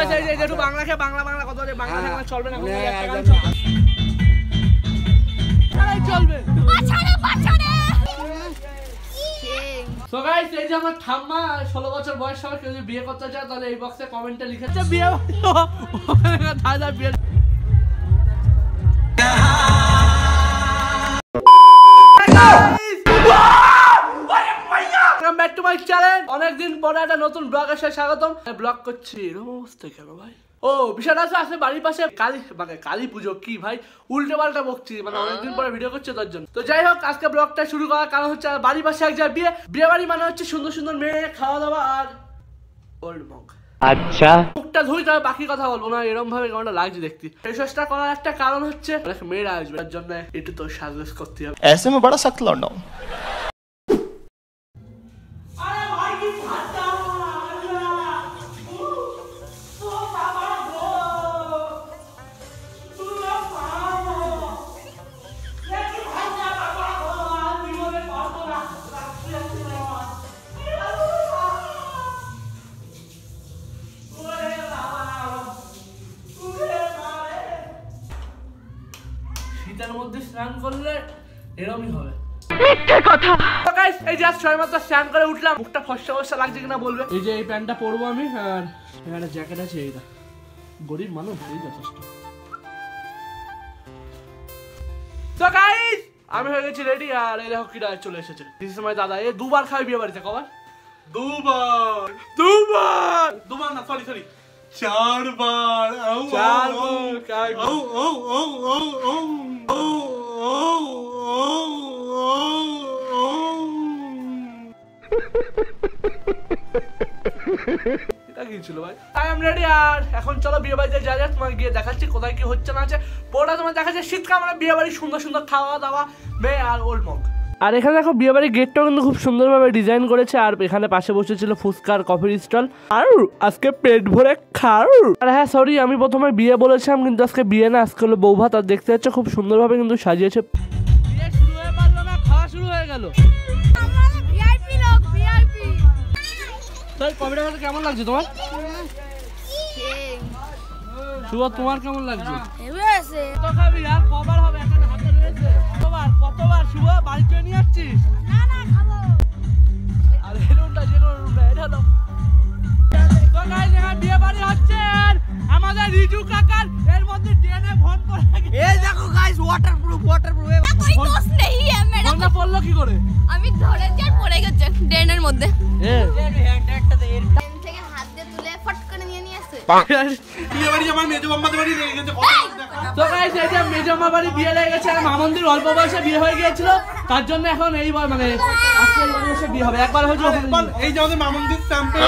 Guys এই যে একটু বাংলা খেয়ে বাংলা কথা বলে বাংলা থাকলে চলবে না কোনো একটা গান চলবে পাছাড়ে সো গাইস এই যে আমার ঠাম্মা 16 বছর বয়স সবার কেউ যদি বিয়ে করতে চায় তাহলে এই বক্সে কমেন্টে লিখেছে বিয়ে দাদা বিয়ে ব্যাক টু মাই চ্যানেল অনেকদিন পরে একটা নতুন ব্লগের সাথে স্বাগতম। ব্লগ করছি নমস্তে কেন ভাই ও বিষয়টা আছে বাড়ির পাশে কালী পুজো কি ভাই উল্টো পাল্টা বকছি মানে অনেকদিন পরে ভিডিও করছে তার জন্য। তো যাই হোক আজকে ব্লগটা শুরু করার কারণ হচ্ছে বাড়ির পাশে এক জায়গায় বিয়ে বাড়ি মানে হচ্ছে সুন্দর সুন্দর মেয়ে খাওয়া দাওয়া আর ওল্ড মগ। আচ্ছা মুখটা ধুই তবে বাকি কথা বলবো না এরকম ভাবে কেমনটা লাগছে দেখতে। এই চেষ্টা করার একটা কারণ হচ্ছে অনেক মেয়েরা আসবে তার জন্য একটু তো সাজগোজ করতে হবে। ऐसे में बड़ा सख्त लौंडा हूं। শীতের মধ্যে স্নান করলে এরকমই হবে মিথ্যে কথা। তো গাইস এই জাস্ট ছয়মাত্র স্নান করে উঠলাম মুখটা ফর্সা ফর্সা লাগছে কিনা বলবে। এই যে এই প্যান্টটা পরবো আমি আর এখানে জ্যাকেট আছে এইটা গরিব মানুষ এই যথেষ্ট। তো গাইস আমি হয়ে গেছি রেডি আর এই দেখো কিরা চলে এসেছে দিস সময় দাদা এই দুবার খাই বিয়ে বাড়িতে কবার দুবার না সরি চারবার এটা কি ছিল ভাই আই এম রেডি আর এখন চলো বিয়ে বাড়িতে যা তোমাকে গিয়ে দেখাচ্ছি কোথায় কি হচ্ছে না আছে পুরোটা তোমার দেখাচ্ছে শীতকাল মানে বিয়ে বাড়ি সুন্দর সুন্দর খাওয়া দাওয়া মেয়ে আর ওল্ড মগ। আর এখানে দেখো বিয়ে বাড়ির গেটটাও কিন্তু খুব সুন্দরভাবে ডিজাইন করেছে আর এখানে পাশে বসেছিল ফুচকার কফির স্টল আর আজকে পেট ভরে খাও। আর হ্যাঁ সরি আমি প্রথমে বিয়ে বলেছিলাম কিন্তু আজকে বিয়ে না আজকে হলো বউ ভাত আর দেখতে যাচ্ছে খুব সুন্দরভাবে কিন্তু সাজিয়েছে। বিয়ে শুরু হয়ে পারলো না খাওয়া শুরু হয়ে গেল। তাই কফিটা খেতে কেমন লাগছে তোমার শুভ তোমার কেমন লাগছে তো খাবি আর কবার হবে এখানে হাতে রয়েছে কতবার শুভ বাড়িতে নিয়ে আসছিস না খাবো আর এই রুমটা যে রুমটা এটা হলো তো গাইস এখানে বিয়ে বাড়ি হচ্ছে আর আমাদের রিজু কাকার এর মধ্যে ট্রেনে ফোন করে এই দেখো গাইস ওয়াটারপ্রুফ কোই দোষ নেই ম্যাডাম ফোনটা পড়লো কি করে আমি ধরে যার পড়ে গেছে ট্রেনের মধ্যে হ্যান্ডটা দে এর থেকে হাত দিয়ে তুলে ফট করে নিয়ে আসছে বিয়ে বাড়ি আমার মেজো মামাদের বাড়ি লেগে গেছে তো গাইস এই যে মেজো মামার বাড়ি বিয়ে লেগে গেছে আর মামন্দির অল্প বয়সে বিয়ে হয়ে গিয়েছিল তার জন্য এখন এইবার মানে আজকে এই বয়সে বিয়ে হবে একবার হয়েছে এই যে আমাদের মামন্দির স্যাম্পল।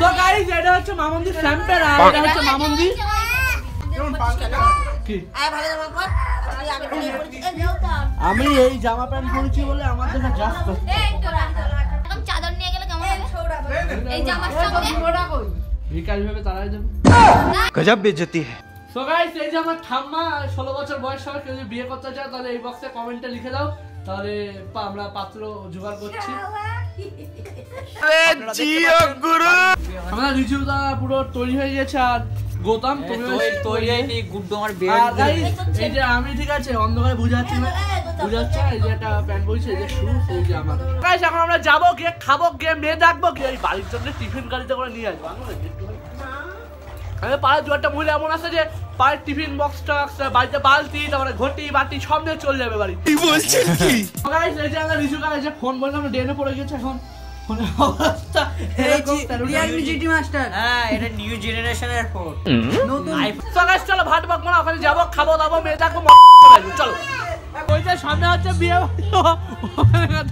তো গাইস এটা হচ্ছে মামন্দির স্যাম্পল আর এটা হচ্ছে মামন্দির কি আমি এই জামা প্যান্ট পরেছি বলে আমার জন্য জাস্ট একদম চাদর নিয়ে গেলে কেমন হবে এই জামার সঙ্গে মোড়া কই ভিখারি ভাবে তাড়াই দেব গজব বেইজ্জতি है। সো গাইস এই যে আমার ঠাম্মা 16 বছর বয়স সবার কেউ যদি বিয়ে করতে চায় তাহলে এই বক্সে কমেন্টে লিখে দাও তাহলে আমরা পাত্র জোগাড় করছি। জিও গুরু আমরা রিজু দা পুরো তৈরি হয়ে গেছে আর গৌতম তুমি তৈরি হয়নি গুড্ডু আমার বিয়ে এই যে আমি ঠিক আছে অন্ধকারে বুঝাচ্ছি না বুঝাচ্ছে এই যে একটা প্যান্ট বইছে এই যে শুজ এই যে আমার গাইস এখন আমরা যাবো গিয়ে খাবো গিয়ে মেয়ে ডাকবো গিয়ে এই বাড়ির জন্য টিফিন গাড়িতে করে নিয়ে আসবো আমি পাড়ার দুয়ারটা মহিলা এমন আছে যে পাড়ার টিফিন বক্সটা বাড়িতে বালতি তারপরে ঘটি বাটি সব নিয়ে চলে যাবে বাড়ি কি বলছেন কি গাইস এই যে আমরা রিজু কাকা যে ফোন বললাম আমরা ডেনে পড়ে গেছে এখন ফোনের অবস্থা এরকম রিয়েলমি জিটি মাস্টার হ্যাঁ এটা নিউ জেনারেশনের ফোন নতুন আইফোন। তো গাইস চলো ভাট বক মানে ওখানে যাবো খাবো দাবো মেয়ে দেখো চলো ওই যে সামনে হচ্ছে বিয়ে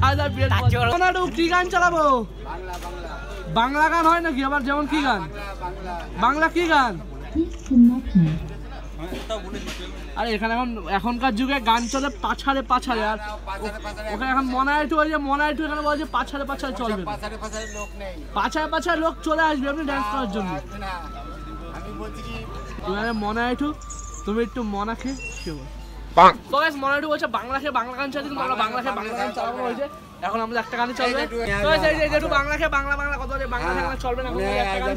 দাদা বিয়ে কোনটা কি গান চালাবো বাংলা গান হয় নাকি আবার যেমন কি গান বাংলা কি গান আরে এখানে এখনকার যুগে গান চলে পাছাড়ে আর ওখানে এখন মনাইটু ওই যে মনাইটু এখানে বলে যে পাছাড়ে চলবে পাছাড়ে লোক চলে আসবে আপনি ডান্স করার জন্য মনাইটু তুমি একটু মনা খেয়ে তো গাইস মনাইটু বলছে বাংলা গান চাইছে কিন্তু আমরা বাংলা গান চালাবো হয়েছে এখন আমাদের একটা গানে চলবে তো এই যে একটু বাংলা কথা বলে বাংলা থাকলে চলবে না কোনো একটা গান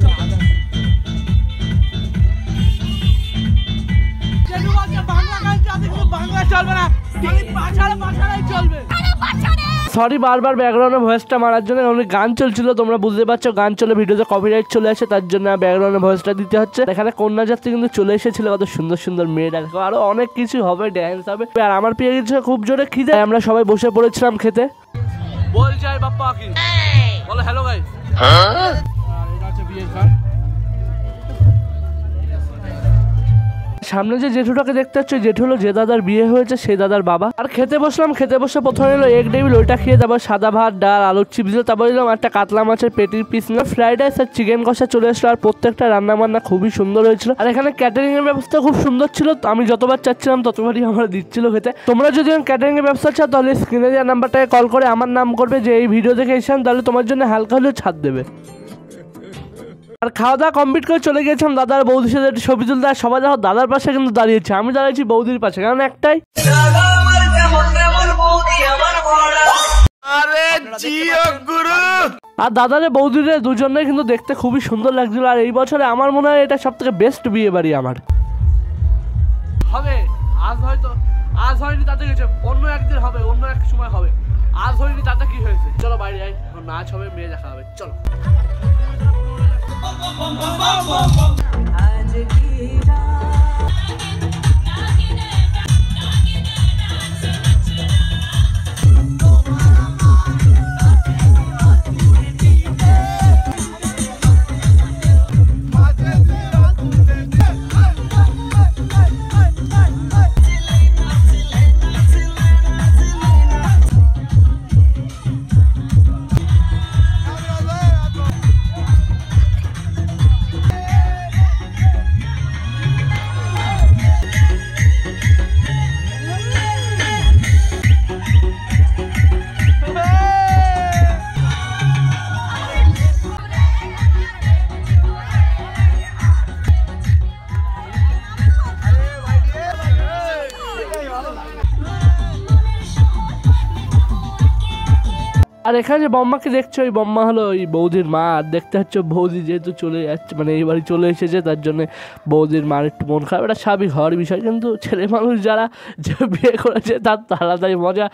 সরি বারবার ব্যাকগ্রাউন্ডে ভয়েসটা মারার জন্য, অনেক গান চলছিল, তোমরা বুঝতে পারছো গান চলে ভিডিওতে কপিরাইট চলে আসে, তার জন্য ব্যাকগ্রাউন্ডে ভয়েসটা দিতে হচ্ছে। এখানে কন্যা যাত্রী কিন্তু চলে এসেছিল, কত সুন্দর সুন্দর মেয়েরা, আরো অনেক কিছু হবে, ড্যান্স হবে। আর আমার পেয়ে গেছে খুব জোরে খিদে, আমরা সবাই বসে পড়েছিলাম খেতে। বল যাই বাপ্পা কি বলে হ্যালো গাইস। এটা হচ্ছে বিয়ের ঘর। সামনে যে জেঠুটাকে দেখতে পাচ্ছ, জেঠু হলো যে দাদার বিয়ে হয়েছে সেই দাদার বাবা। আর খেতে বসলাম, খেতে বসে প্রথমে এলো এগ ডেভিল, ওইটা খেয়ে তারপর সাদা ভাত, ডাল, আলুর চিপস দিল, তারপর দিলাম একটা কাতলা মাছের পেটির পিস নিলাম, ফ্রাইড রাইস আর চিকেন কষা চলে আসলো। আর প্রত্যেকটা রান্না বান্না খুবই সুন্দর হয়েছিল। আর এখানে ক্যাটারিং এর ব্যবস্থা খুব সুন্দর ছিল, আমি যতবার চাচ্ছিলাম ততবারই আমার দিচ্ছিল খেতে। তোমরা যদি ক্যাটারিং এর ব্যবস্থা চাও তাহলে স্ক্রিনে দেওয়া নাম্বারটাকে কল করে আমার নাম করবে যে এই ভিডিও দেখে এসেছেন, তাহলে তোমার জন্য হালকা হলেও ছাড় দেবে। আর খাওয়া দাওয়া কমপ্লিট করে চলে গিয়েছিলাম দাদার বৌদির সাথে ছবি তুলতে। আর সবাই দেখো দাদার পাশে কিন্তু দাঁড়িয়েছে, আমি দাঁড়িয়েছি বৌদির পাশে, কারণ একটাই আর দাদারে বৌদিরে দুজনে কিন্তু দেখতে খুবই সুন্দর লাগছিল। আর এই বছরে আমার মনে হয় এটা সব থেকে বেস্ট বিয়ে বাড়ি আমার হবে। আজ হয়নি তাতে গেছে, অন্য একদিন হবে, অন্য এক সময় হবে, আজ হয়নি তাতে কি হয়েছে। চলো বাইরে যাই, নাচ হবে, মেয়ে দেখা হবে, চলো। আর এখানে যে বম্মাকে দেখছো, ওই বম্মা হলো ওই বৌদির মা। আর দেখতে হচ্ছে বৌদি যেহেতু চলে যাচ্ছে, মানে এই বাড়ি চলে এসেছে, তার জন্য বৌদির মার একটু মন খারাপ, এটা স্বাভাবিক হওয়ার বিষয়। কিন্তু ছেলে মানুষ যারা যে বিয়ে করেছে তার আলাদাই মজা।